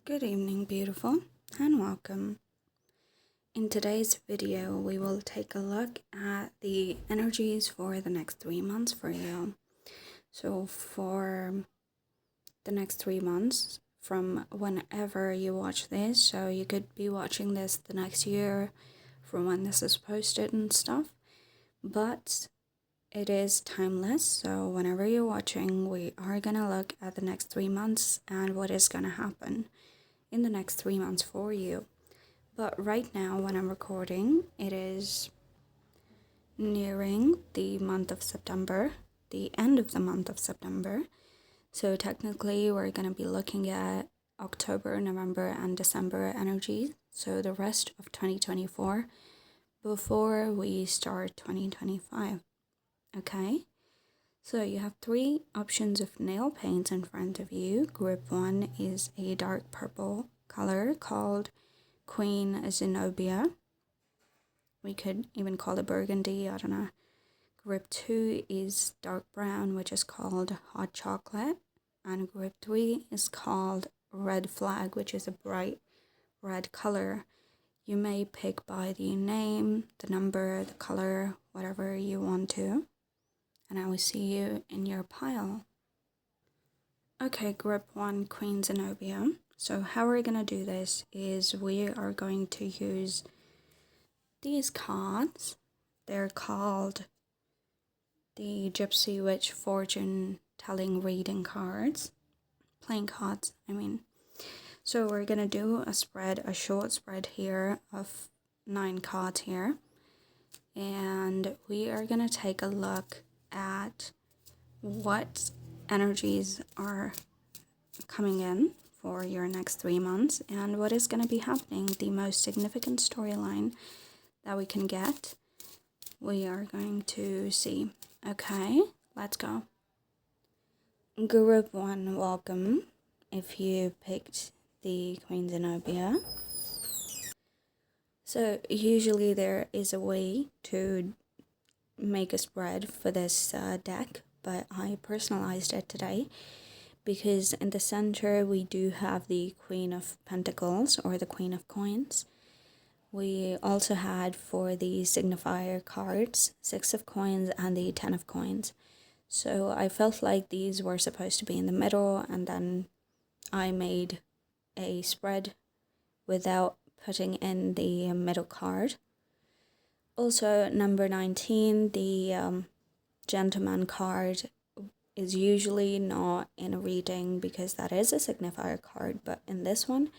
Good evening, beautiful, and welcome. In today's video, we will take a look at the energies for the next 3 months for you. So for the next 3 months, from whenever you watch this, so you could be watching this the next year from when this is posted and stuff, but it is timeless, so whenever you're watching, we are gonna look at the next 3 months and what is gonna happen in the next 3 months for you. But right now, when I'm recording, it is nearing the month of September, the end of the month of September. So technically, we're going to be looking at October, November, and December energy. So the rest of 2024 before we start 2025. Okay? So you have 3 options of nail paints in front of you. Group 1 is a dark purple color called Queen Zenobia. We could even call it burgundy, I don't know. Group 2 is dark brown, which is called hot chocolate. And group 3 is called red flag, which is a bright red color. You may pick by the name, the number, the color, whatever you want to. And I will see you in your pile. Okay, group 1, Queen Zenobia. So how we're going to do this is we are going to use these cards. They're called the Gypsy Witch Fortune Telling Reading cards. Playing cards, I mean. So we're going to do a short spread here of 9 cards here. And we are going to take a look at what energies are coming in for your next 3 months and what is going to be happening. The most significant storyline that we can get, we are going to see. Okay, let's go. Group 1, welcome. If you picked the Queen Zenobia. So usually there is a way to make a spread for this deck, but I personalized it today because in the center we do have the Queen of Pentacles or the Queen of Coins. We also had for the signifier cards, 6 of Coins and the 10 of Coins. So I felt like these were supposed to be in the middle, and then I made a spread without putting in the middle card. Also, number 19, the Gentleman card is usually not in a reading because that is a signifier card, but in this one,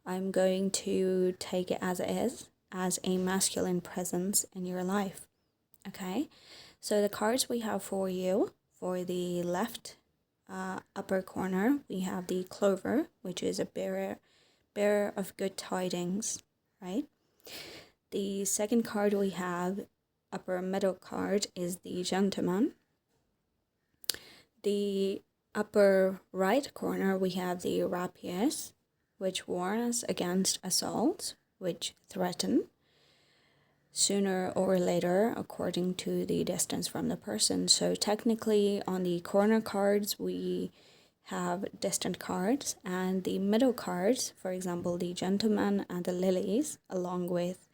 I'm going to take it as it is, as a masculine presence in your life. Okay, so the cards we have for you, for the left upper corner, we have the Clover, which is a bearer of good tidings, right? The second card we have, upper middle card, is the Gentleman. The upper right corner, we have the Rapier, which warns against assault, which threaten sooner or later according to the distance from the person. So technically on the corner cards, we have distant cards, and the middle cards, for example, the Gentleman and the Lilies, along with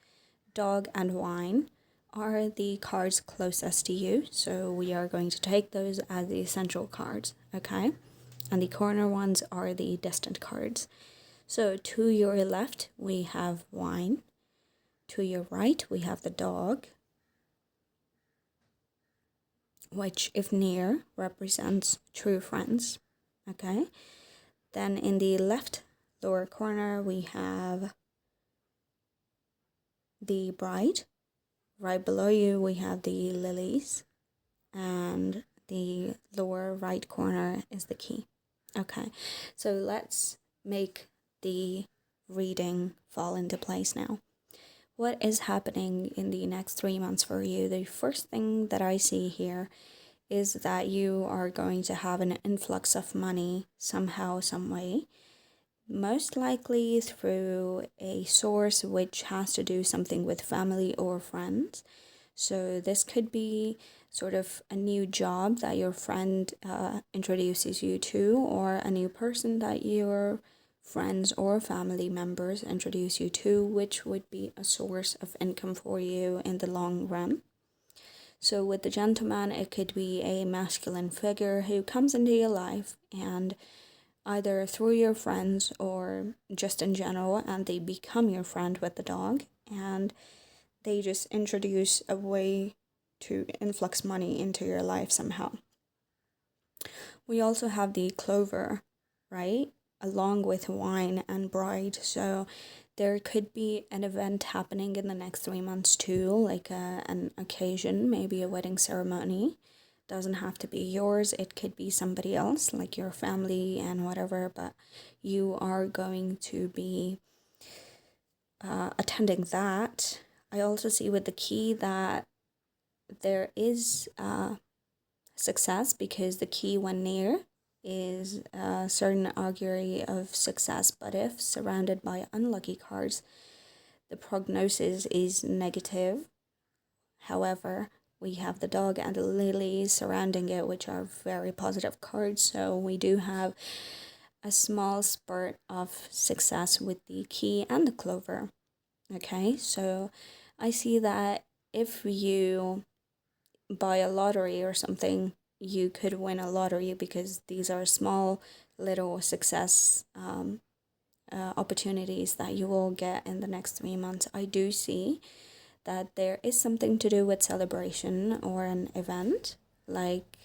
Dog and Wine, are the cards closest to you. So we are going to take those as the essential cards, okay? And the corner ones are the distant cards. So to your left, we have Wine. To your right, we have the Dog, which, if near, represents true friends. Okay. Then in the left lower corner, we have the Bride. Right below you, we have the Lilies. And the lower right corner is the Key. Okay. So let's make the reading fall into place now. What is happening in the next 3 months for you? The first thing that I see here is that you are going to have an influx of money somehow, some way. Most likely through a source which has to do something with family or friends. So this could be sort of a new job that your friend introduces you to, or a new person that you're friends or family members introduce you to, which would be a source of income for you in the long run. So with the gentleman, it could be a masculine figure who comes into your life and either through your friends or just in general, and they become your friend with the dog, and they just introduce a way to influx money into your life somehow. We also have the clover, right? Along with wine and bride. So there could be an event happening in the next 3 months too, like an occasion, maybe a wedding ceremony. Doesn't have to be yours, it could be somebody else, like your family and whatever, but you are going to be attending that. I also see with the key that there is success, because the key when near is a certain augury of success, but if surrounded by unlucky cards, the prognosis is negative. However, we have the dog and the lily surrounding it, which are very positive cards, so we do have a small spurt of success with the key and the clover. Okay, so I see that if you buy a lottery or something, you could win a lottery, because these are small little success opportunities that you will get in the next 3 months. I do see that there is something to do with celebration or an event, like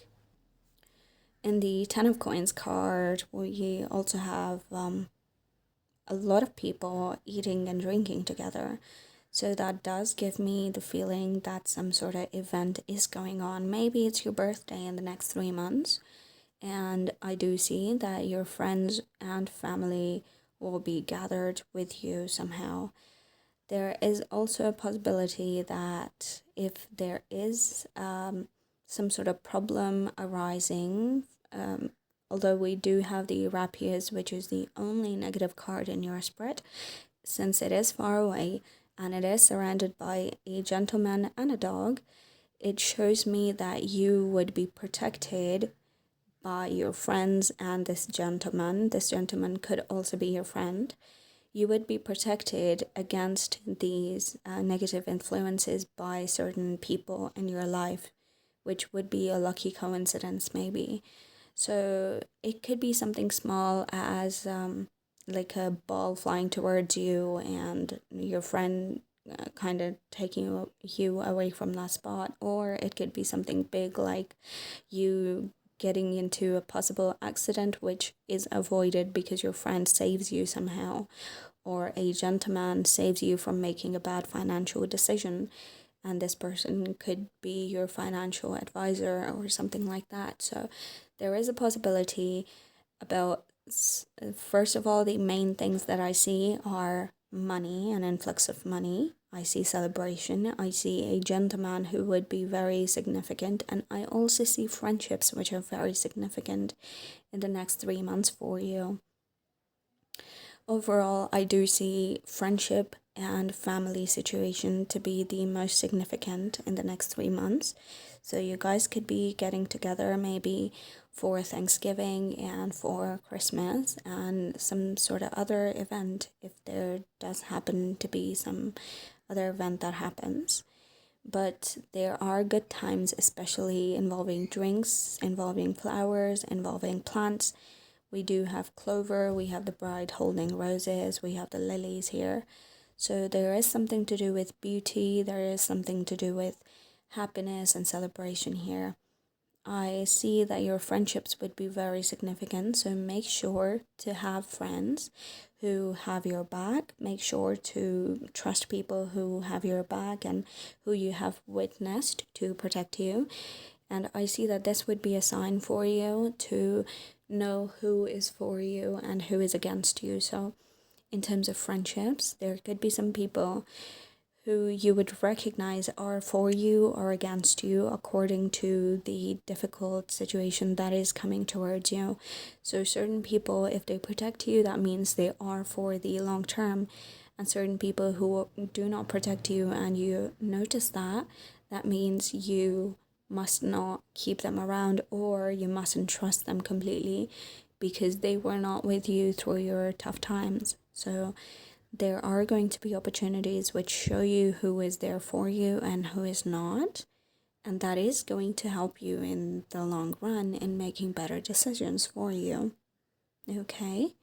in the Ten of Coins card, we also have a lot of people eating and drinking together. So that does give me the feeling that some sort of event is going on. Maybe it's your birthday in the next 3 months. And I do see that your friends and family will be gathered with you somehow. There is also a possibility that if there is some sort of problem arising, although we do have the rapiers, which is the only negative card in your spread, since it is far away and it is surrounded by a gentleman and a dog, it shows me that you would be protected by your friends and this gentleman. This gentleman could also be your friend. You would be protected against these negative influences by certain people in your life, which would be a lucky coincidence maybe. So it could be something small as like a ball flying towards you and your friend kind of taking you away from that spot, or it could be something big like you getting into a possible accident which is avoided because your friend saves you somehow, or a gentleman saves you from making a bad financial decision, and this person could be your financial advisor or something like that. So there is a possibility about, first of all, the main things that I see are money, an influx of money. I see celebration. I see a gentleman who would be very significant, and I also see friendships which are very significant in the next 3 months for you. Overall, I do see friendship and family situation to be the most significant in the next 3 months. So you guys could be getting together maybe for Thanksgiving and for Christmas and some sort of other event, if there does happen to be some other event that happens. But there are good times, especially involving drinks, involving flowers, involving plants. We do have clover, we have the bride holding roses, we have the lilies here. So there is something to do with beauty, there is something to do with happiness and celebration here. I see that your friendships would be very significant, so make sure to have friends who have your back. Make sure to trust people who have your back and who you have witnessed to protect you. And I see that this would be a sign for you to know who is for you and who is against you. So in terms of friendships, there could be some people who you would recognize are for you or against you according to the difficult situation that is coming towards you. So certain people, if they protect you, that means they are for the long term. And certain people who do not protect you and you notice that, that means you must not keep them around, or you mustn't trust them completely, because they were not with you through your tough times. So there are going to be opportunities which show you who is there for you and who is not. And that is going to help you in the long run in making better decisions for you. Okay?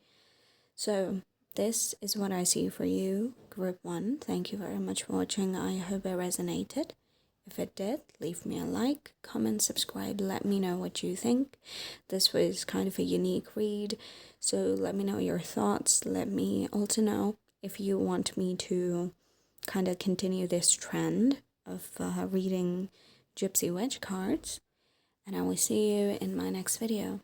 So this is what I see for you, Group 1. Thank you very much for watching. I hope it resonated. If it did, leave me a like, comment, subscribe, let me know what you think. This was kind of a unique read, so let me know your thoughts. Let me also know if you want me to kind of continue this trend of reading Gypsy Witch cards, and I will see you in my next video.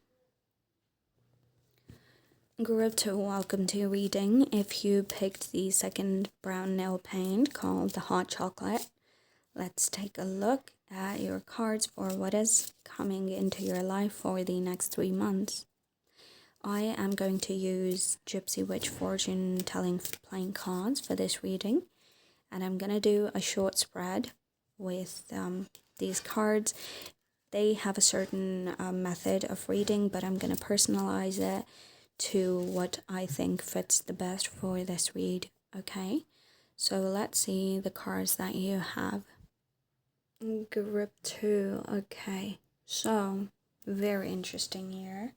Group 2, welcome to reading. If you picked the second brown nail paint called the Hot Chocolate, let's take a look at your cards for what is coming into your life for the next 3 months. I am going to use Gypsy Witch fortune telling playing cards for this reading, and I'm going to do a short spread with these cards. They have a certain method of reading, but I'm going to personalize it to what I think fits the best for this read. Okay, so let's see the cards that you have. Group 2. Okay, so very interesting here.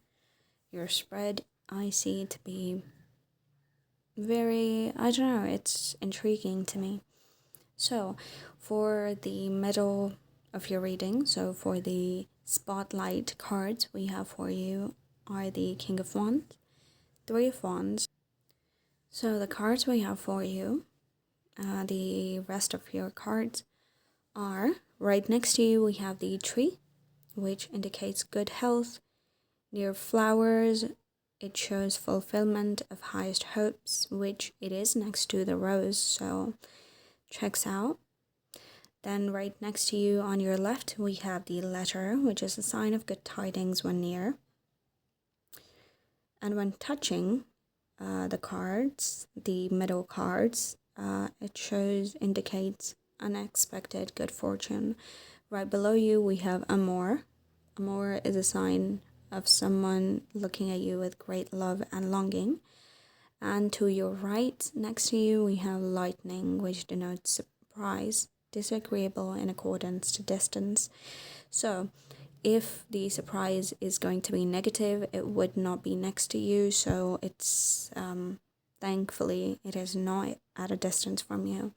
Your spread I see to be very, I don't know, it's intriguing to me. So for the middle of your reading, so for the spotlight cards we have for you are the King of Wands, Three of Wands. So the cards we have for you, the rest of your cards are right next to you. We have the tree, which indicates good health. Near flowers, it shows fulfillment of highest hopes, which it is next to the rose, so checks out. Then right next to you on your left, we have the letter, which is a sign of good tidings when near. And when touching the cards, the middle cards, it indicates unexpected good fortune. Right below you, we have Amour. Amour is a sign of someone looking at you with great love and longing. And to your right, next to you, we have Lightning, which denotes surprise, disagreeable in accordance to distance. So if the surprise is going to be negative, it would not be next to you, so it's thankfully it is not at a distance from you.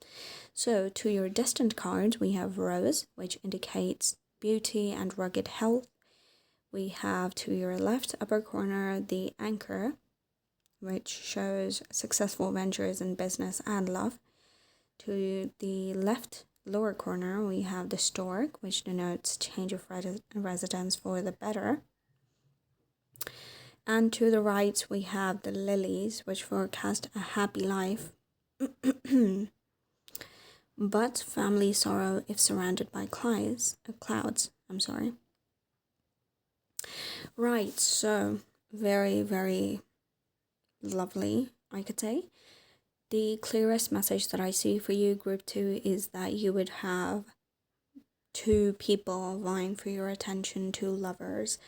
So to your distant cards, we have Rose, which indicates beauty and rugged health. We have to your left upper corner the Anchor, which shows successful ventures in business and love. To the left lower corner, we have the Stork, which denotes change of residence for the better. And to the right, we have the Lilies, which forecast a happy life, but family sorrow if surrounded by clouds. Right, so very, very lovely, I could say. The clearest message that I see for you, Group 2, is that you would have two people vying for your attention, two lovers.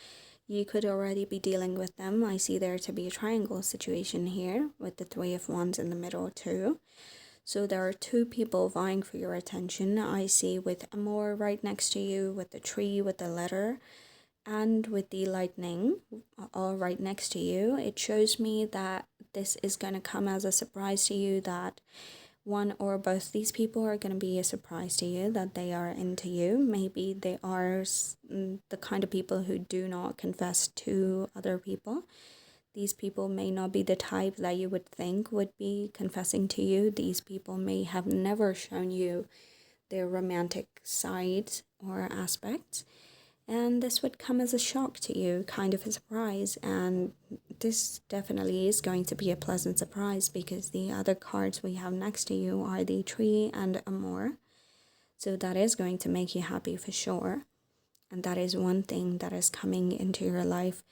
You could already be dealing with them. I see there to be a triangle situation here with the Three of Wands in the middle too. So there are two people vying for your attention. I see with Amour right next to you, with the tree, with the letter, and with the lightning all right next to you. It shows me that this is going to come as a surprise to you, that one or both these people are going to be a surprise to you, that they are into you. Maybe they are the kind of people who do not confess to other people. These people may not be the type that you would think would be confessing to you. These people may have never shown you their romantic sides or aspects. And this would come as a shock to you, kind of a surprise. And this definitely is going to be a pleasant surprise, because the other cards we have next to you are the Tree and Amour. So that is going to make you happy for sure. And that is one thing that is coming into your life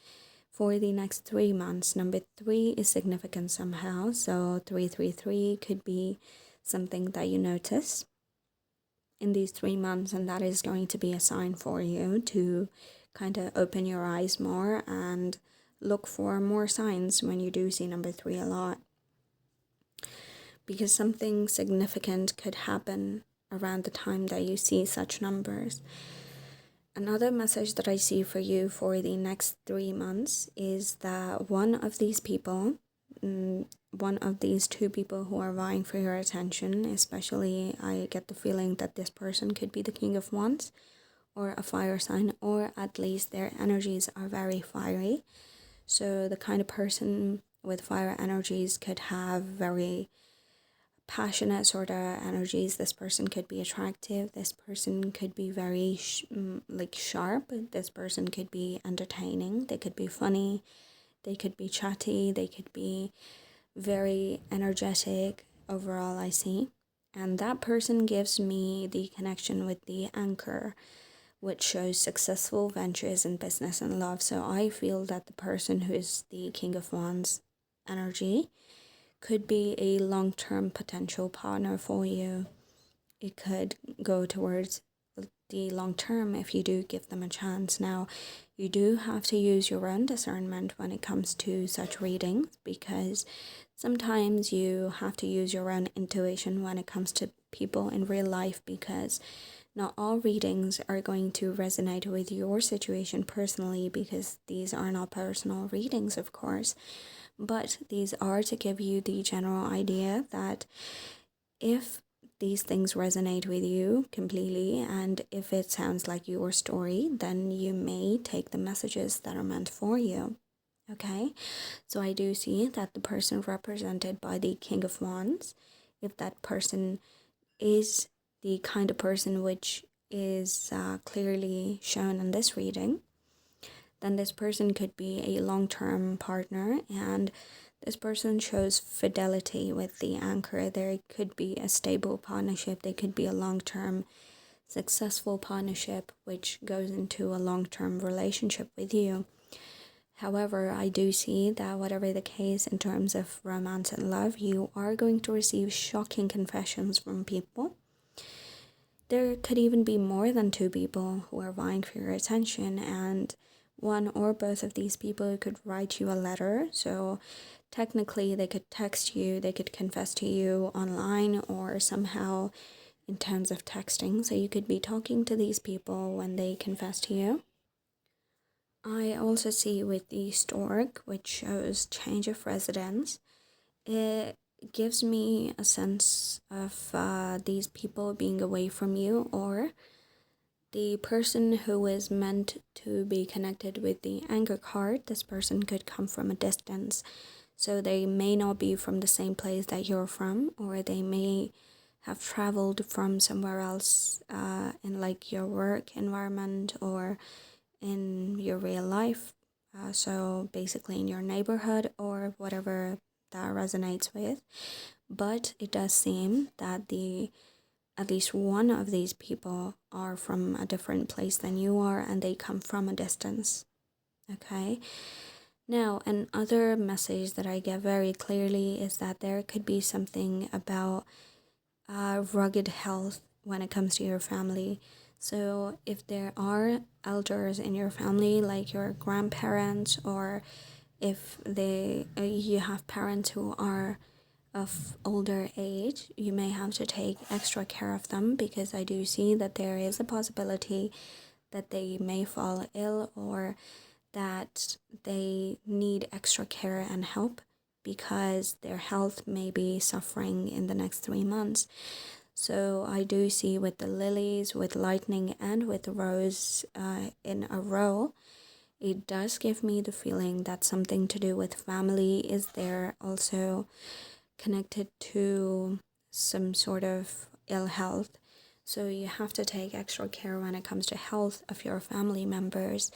for the next 3 months. Number 3 is significant somehow. So 333 could be something that you notice in these 3 months, and that is going to be a sign for you to kind of open your eyes more and look for more signs when you do see number 3 a lot, because something significant could happen around the time that you see such numbers. Another message that I see for you for the next 3 months is that one of these people, one of these 2 people who are vying for your attention, especially I get the feeling that this person could be the King of Wands or a fire sign, or at least their energies are very fiery. So the kind of person with fire energies could have very passionate sort of energies. This person could be attractive. This person could be very sharp. This person could be entertaining. They could be funny. They could be chatty. They could be very energetic. Overall, I see. And that person gives me the connection with the anchor, which shows successful ventures in business and love. So I feel that the person who is the King of Wands energy could be a long-term potential partner for you. It could go towards the long term if you do give them a chance. Now, you do have to use your own discernment when it comes to such readings, because sometimes you have to use your own intuition when it comes to people in real life, because not all readings are going to resonate with your situation personally, because these are not personal readings, of course. But these are to give you the general idea that if these things resonate with you completely, and if it sounds like your story, then you may take the messages that are meant for you. Okay, so I do see that the person represented by the King of Wands, if that person is the kind of person which is clearly shown in this reading, then this person could be a long-term partner, and this person shows fidelity with the anchor. There could be a stable partnership. They could be a long-term successful partnership which goes into a long-term relationship with you. However, I do see that whatever the case in terms of romance and love, you are going to receive shocking confessions from people. There could even be more than 2 people who are vying for your attention, and one or both of these people could write you a letter. So technically they could text you, they could confess to you online or somehow in terms of texting. So you could be talking to these people when they confess to you. I also see with the stork, which shows change of residence, it gives me a sense of these people being away from you, or the person who is meant to be connected with the anger card. This person could come from a distance. So they may not be from the same place that you're from, or they may have traveled from somewhere else in like your work environment or in your real life. So basically in your neighborhood or whatever that resonates with. But it does seem that at least one of these people are from a different place than you are, and they come from a distance. Okay. Now, another message that I get very clearly is that there could be something about rugged health when it comes to your family. So if there are elders in your family, like your grandparents, or if you have parents who are of older age, you may have to take extra care of them, because I do see that there is a possibility that they may fall ill, or that they need extra care and help because their health may be suffering in the next 3 months. So I do see with the lilies, with lightning, and with the rose in a row, it does give me the feeling that something to do with family is there, also connected to some sort of ill health. So you have to take extra care when it comes to health of your family members.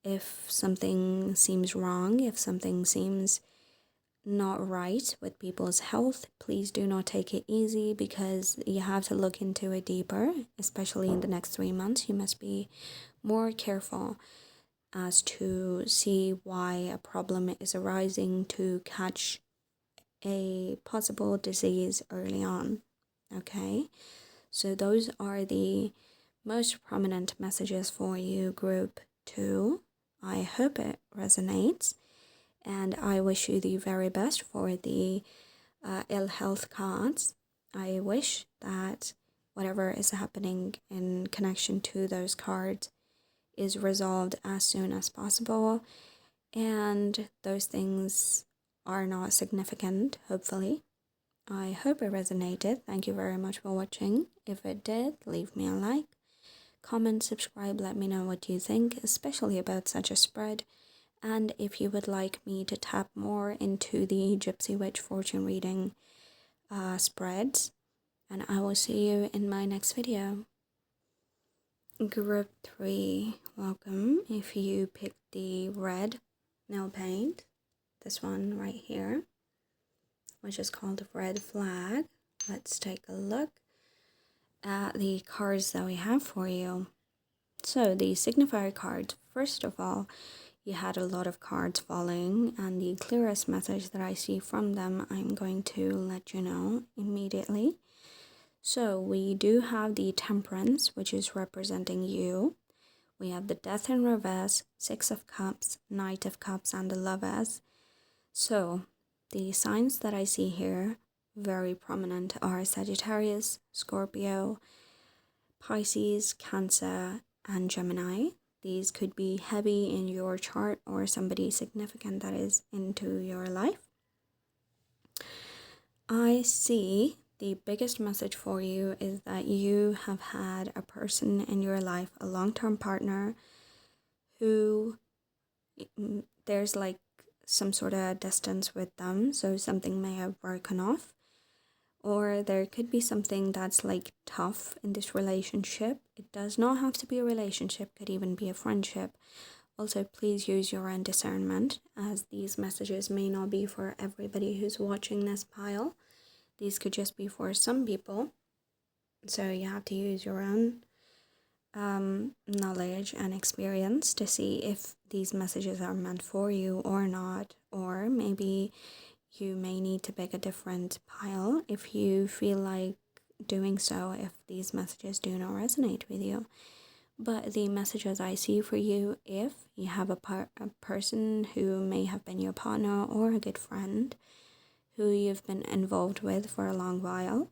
If something seems wrong, if something seems not right with people's health, please do not take it easy, because you have to look into it deeper, especially in the next 3 months. You must be more careful as to see why a problem is arising, to catch a possible disease early on. Okay, so those are the most prominent messages for you, group 2. I hope it resonates. And I wish you the very best for the ill health cards. I wish that whatever is happening in connection to those cards is resolved as soon as possible, and those things are not significant, hopefully. I hope it resonated. Thank you very much for watching. If it did, leave me a like, comment, subscribe, let me know what you think, especially about such a spread. And if you would like me to tap more into the Gypsy Witch fortune reading spreads, and I will see you in my next video. Group 3, welcome. If you picked the red nail paint, this one right here, which is called Red Flag, let's take a look at the cards that we have for you. So the signifier cards, first of all, you had a lot of cards falling, and the clearest message that I see from them, I'm going to let you know immediately. So we do have the Temperance, which is representing you. We have the Death in reverse, Six of Cups, Knight of Cups, and the Lovers. So the signs that I see here, very prominent, are Sagittarius, Scorpio, Pisces, Cancer, and Gemini. These could be heavy in your chart or somebody significant that is into your life. I see the biggest message for you is that you have had a person in your life, a long-term partner, who there's like some sort of distance with them, so something may have broken off. Or there could be something that's like tough in this relationship. It does not have to be a relationship, could even be a friendship. Also, please use your own discernment, as these messages may not be for everybody who's watching this pile. These could just be for some people. So you have to use your own knowledge and experience to see if these messages are meant for you or not. Or maybe you may need to pick a different pile if you feel like doing so, if these messages do not resonate with you. But the messages I see for you, if you have a person who may have been your partner or a good friend who you've been involved with for a long while,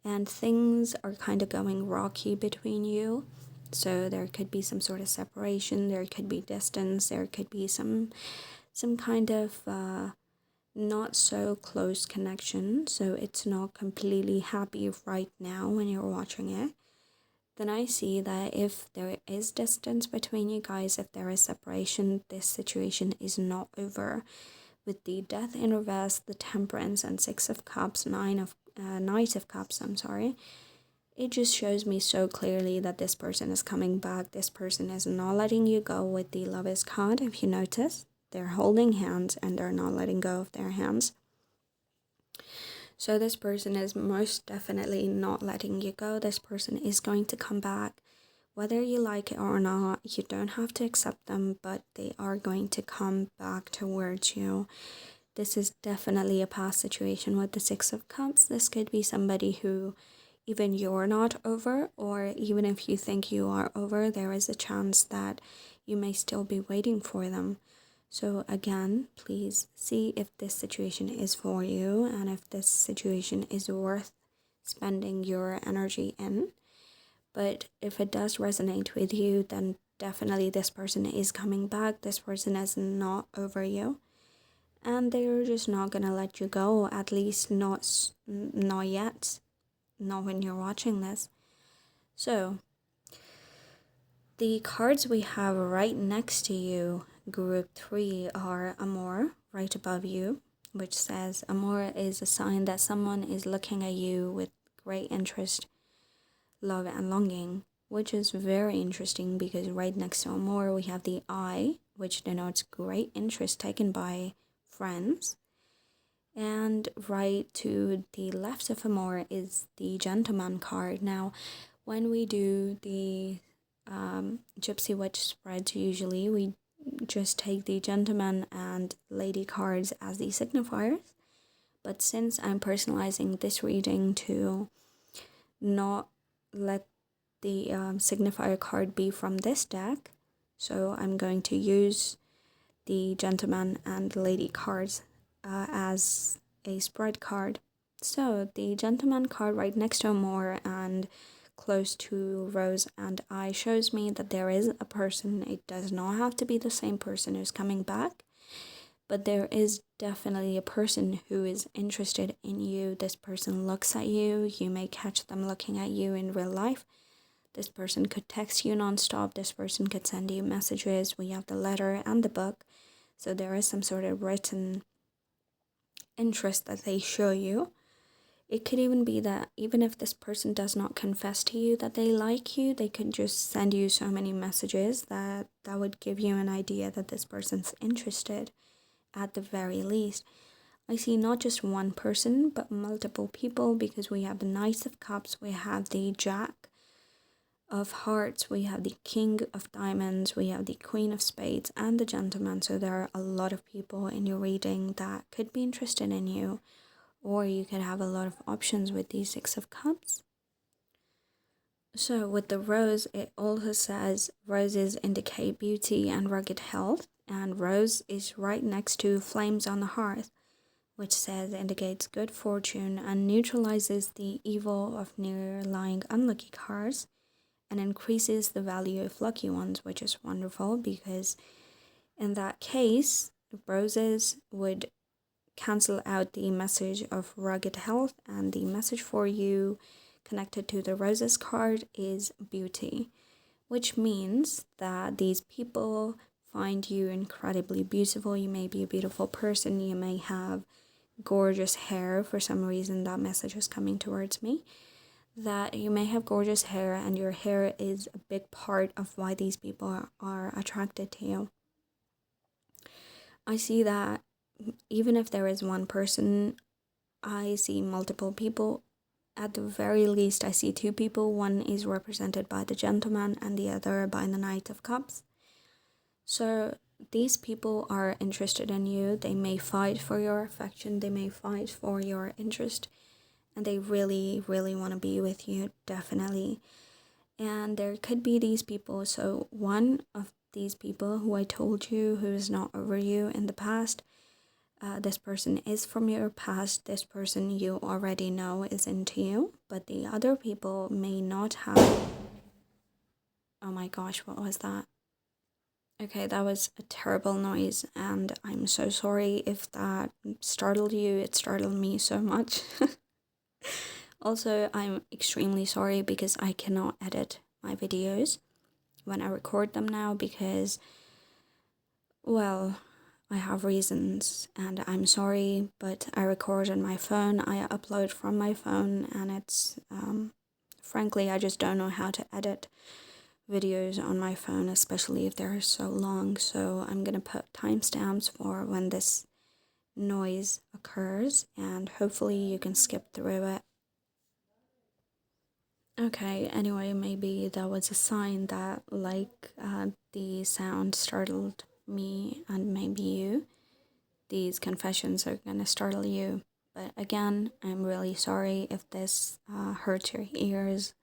and things are kind of going rocky between you, so there could be some sort of separation, there could be distance, there could be some kind of not so close connection, so it's not completely happy right now when you're watching it. Then I see that if there is distance between you guys, if there is separation, this situation is not over. With the Death in reverse, the Temperance, and Six of Cups, Knight of Cups, it just shows me so clearly that this person is coming back. This person is not letting you go. With the Lovers card, if you notice, they're holding hands and they're not letting go of their hands. So this person is most definitely not letting you go. This person is going to come back. Whether you like it or not, you don't have to accept them, but they are going to come back towards you. This is definitely a past situation with the Six of Cups. This could be somebody who even you're not over, or even if you think you are over, there is a chance that you may still be waiting for them. So again, please see if this situation is for you and if this situation is worth spending your energy in. But if it does resonate with you, then definitely this person is coming back. This person is not over you, and they're just not gonna let you go, at least not yet, not when you're watching this. So the cards we have right next to you, Group 3, are Amour, right above you, which says Amour is a sign that someone is looking at you with great interest, love, and longing, which is very interesting because right next to Amour we have the Eye, which denotes great interest taken by friends. And right to the left of Amour is the Gentleman card. Now, when we do the Gypsy Witch spreads, usually we just take the Gentleman and Lady cards as the signifiers. But since I'm personalizing this reading to not let the signifier card be from this deck, so I'm going to use the gentleman and lady cards as a spread card. So the gentleman card right next to Amor and close to Rose and I shows me that there is a person. It does not have to be the same person who's coming back, but there is definitely a person who is interested in you. This person looks at you. You may catch them looking at you in real life. This person could text you nonstop. This person could send you messages. We have the letter and the book. So there is some sort of written interest that they show you. It could even be that even if this person does not confess to you that they like you, they could just send you so many messages that would give you an idea that this person's interested at the very least. I see not just one person, but multiple people, because we have the Knights of Cups, we have the Jack of Hearts, we have the King of Diamonds, we have the Queen of Spades, and the Gentleman. So there are a lot of people in your reading that could be interested in you, or you could have a lot of options with the Six of Cups. So with the rose, it also says roses indicate beauty and rugged health, and rose is right next to flames on the hearth, which says indicates good fortune and neutralizes the evil of near-lying unlucky cards and increases the value of lucky ones, which is wonderful, because in that case, roses would cancel out the message of rugged health, and the message for you connected to the roses card is beauty, which means that these people find you incredibly beautiful. You may be a beautiful person, you may have gorgeous hair. For some reason that message is coming towards me, that you may have gorgeous hair, and your hair is a big part of why these people are attracted to you. I see that even if there is one person, I see multiple people. At the very least, I see two people. One is represented by the Gentleman and the other by the Knight of Cups. So these people are interested in you. They may fight for your affection. They may fight for your interest. And they really, really want to be with you, definitely. And there could be these people. So one of these people who I told you who is not over you in the past, this person is from your past. This person you already know is into you. But the other people may not have... Oh my gosh, what was that? Okay, that was a terrible noise, and I'm so sorry if that startled you. It startled me so much. Also, I'm extremely sorry because I cannot edit my videos when I record them now because, well, I have reasons, and I'm sorry, but I record on my phone, I upload from my phone, and it's, frankly, I just don't know how to edit videos on my phone, especially if they're so long. So I'm gonna put timestamps for when this noise occurs, and hopefully you can skip through it. Okay, anyway, maybe that was a sign that, like, the sound startled me and maybe you. These confessions are gonna startle you. But again, I'm really sorry if this hurts your ears.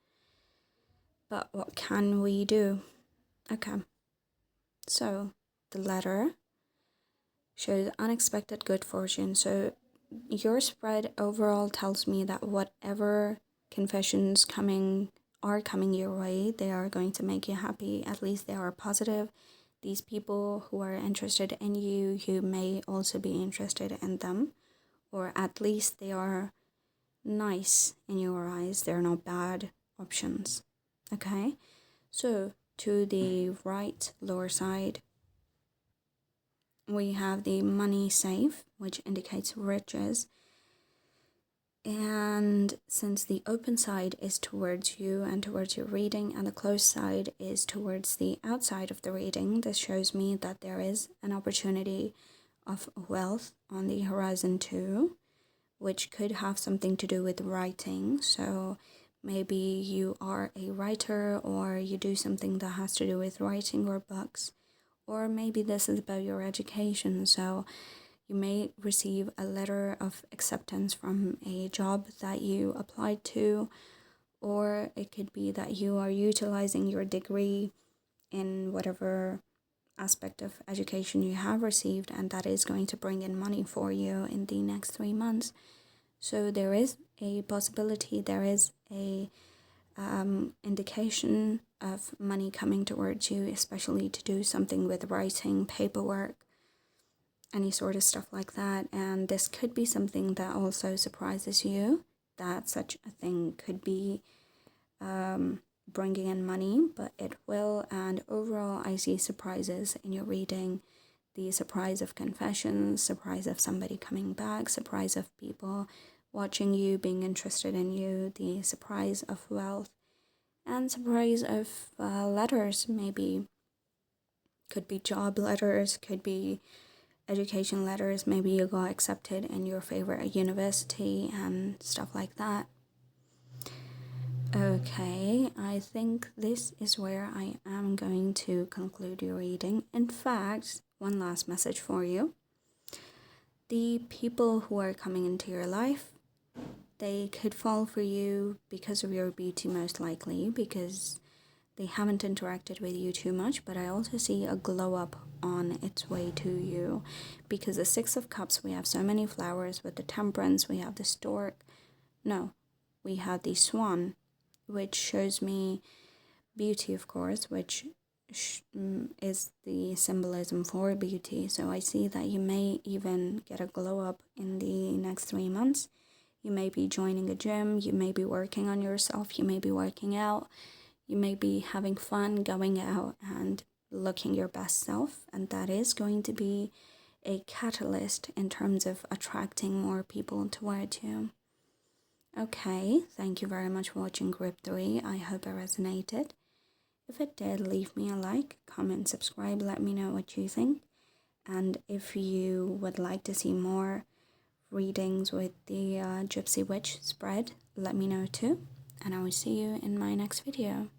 But what can we do? Okay, so the letter shows unexpected good fortune. So your spread overall tells me that whatever confessions are coming your way, they are going to make you happy. At least they are positive. These people who are interested in you, you may also be interested in them, or at least they are nice in your eyes. They're not bad options. Okay, so to the right lower side, we have the money safe, which indicates riches. And since the open side is towards you and towards your reading, and the closed side is towards the outside of the reading, this shows me that there is an opportunity of wealth on the horizon too, which could have something to do with writing. So maybe you are a writer, or you do something that has to do with writing or books, or maybe this is about your education. So you may receive a letter of acceptance from a job that you applied to, or it could be that you are utilizing your degree in whatever aspect of education you have received, and that is going to bring in money for you in the next 3 months. So there is a possibility, there is a indication of money coming towards you, especially to do something with writing, paperwork, any sort of stuff like that. And this could be something that also surprises you, that such a thing could be bringing in money, but it will. And overall, I see surprises in your reading. The surprise of confessions, surprise of somebody coming back, surprise of people watching you, being interested in you, the surprise of wealth, and surprise of letters, maybe. Could be job letters, could be education letters, maybe you got accepted in your favorite university and stuff like that. Okay, I think this is where I am going to conclude your reading. In fact, one last message for you. The people who are coming into your life, they could fall for you because of your beauty, most likely, because they haven't interacted with you too much, but I also see a glow up on its way to you, because the Six of Cups, we have so many flowers. With the Temperance, we have the stork. No, we have the swan, which shows me beauty, of course, which is the symbolism for beauty. So I see that you may even get a glow up in the next 3 months. You may be joining a gym, you may be working on yourself, you may be working out, you may be having fun, going out and looking your best self, and that is going to be a catalyst in terms of attracting more people towards you. Okay, thank you very much for watching Group 3. I hope it resonated. If it did, leave me a like, comment, subscribe, let me know what you think. And if you would like to see more readings with the Gypsy Witch spread, let me know too. And I will see you in my next video.